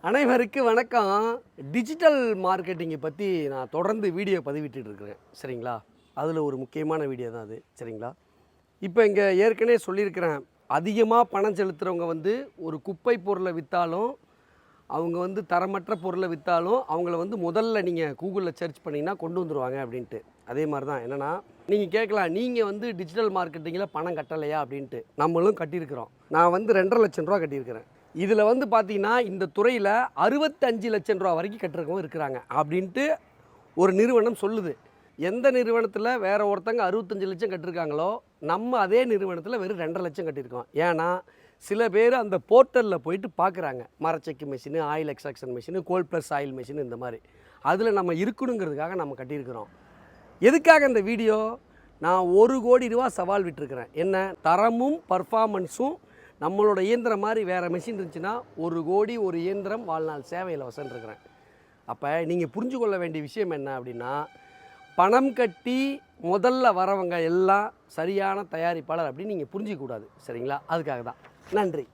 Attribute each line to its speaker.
Speaker 1: அனைவருக்கு வணக்கம். டிஜிட்டல் மார்க்கெட்டிங்கை பற்றி நான் தொடர்ந்து வீடியோ பதிவிட்டுட்டு இருக்கிறேன். சரிங்களா? அதில் ஒரு முக்கியமான வீடியோ தான் அது. சரிங்களா? இப்போ இங்கே ஏற்கனவே சொல்லியிருக்கிறேன். அதிகமாக பணம் செலுத்துகிறவங்க வந்து ஒரு குப்பை பொருளை விற்றாலும், அவங்க வந்து தரமற்ற பொருளை விற்றாலும், அவங்கள வந்து முதல்ல நீங்கள் கூகுளில் சர்ச் பண்ணிங்கன்னா கொண்டு வந்துடுவாங்க அப்படின்ட்டு. அதே மாதிரி தான் என்னென்னா, நீங்கள் கேட்கலாம், நீங்கள் வந்து டிஜிட்டல் மார்க்கெட்டிங்கில் பணம் கட்டலையா அப்படின்ட்டு. நம்மளும் கட்டியிருக்கிறோம். நான் வந்து 2.5 லட்சம் ரூபா கட்டியிருக்கிறேன். இதில் வந்து பார்த்தீங்கன்னா, இந்த துறையில் 65 லட்சம் ரூபா வரைக்கும் கட்டுறவங்க இருக்கிறாங்க அப்படின்ட்டு ஒரு நிறுவனம் சொல்லுது. எந்த நிறுவனத்தில் வேறு ஒருத்தங்க 65 லட்சம் கட்டிருக்காங்களோ, நம்ம அதே நிறுவனத்தில் வெறும் 2.5 லட்சம் கட்டியிருக்கோம். ஏன்னா சில பேர் அந்த போர்ட்டலில் போயிட்டு பார்க்குறாங்க. மரச்செக்கு machine, oil extraction machine, cold press oil machine, இந்த மாதிரி அதில் நம்ம இருக்கணுங்கிறதுக்காக நம்ம கட்டியிருக்கிறோம். எதுக்காக இந்த வீடியோ? நான் 1 கோடி ரூபா சவால் விட்டுருக்கிறேன். என்ன? தரமும் பர்ஃபார்மன்ஸும் நம்மளோட இயந்திரம் மாதிரி வேறு மிஷின் இருந்துச்சுன்னா 1 கோடி ஒரு இயந்திரம் வாழ்நாள் சேவையில் வசன்ட்ருக்கிறேன். அப்போ நீங்கள் புரிஞ்சு கொள்ள வேண்டிய விஷயம் என்ன அப்படின்னா, பணம் கட்டி முதல்ல வரவங்க எல்லாம் சரியான தயாரிப்பாளர் அப்படின்னு நீங்கள் புரிஞ்சிக்கக்கூடாது. சரிங்களா? அதுக்காக தான். நன்றி.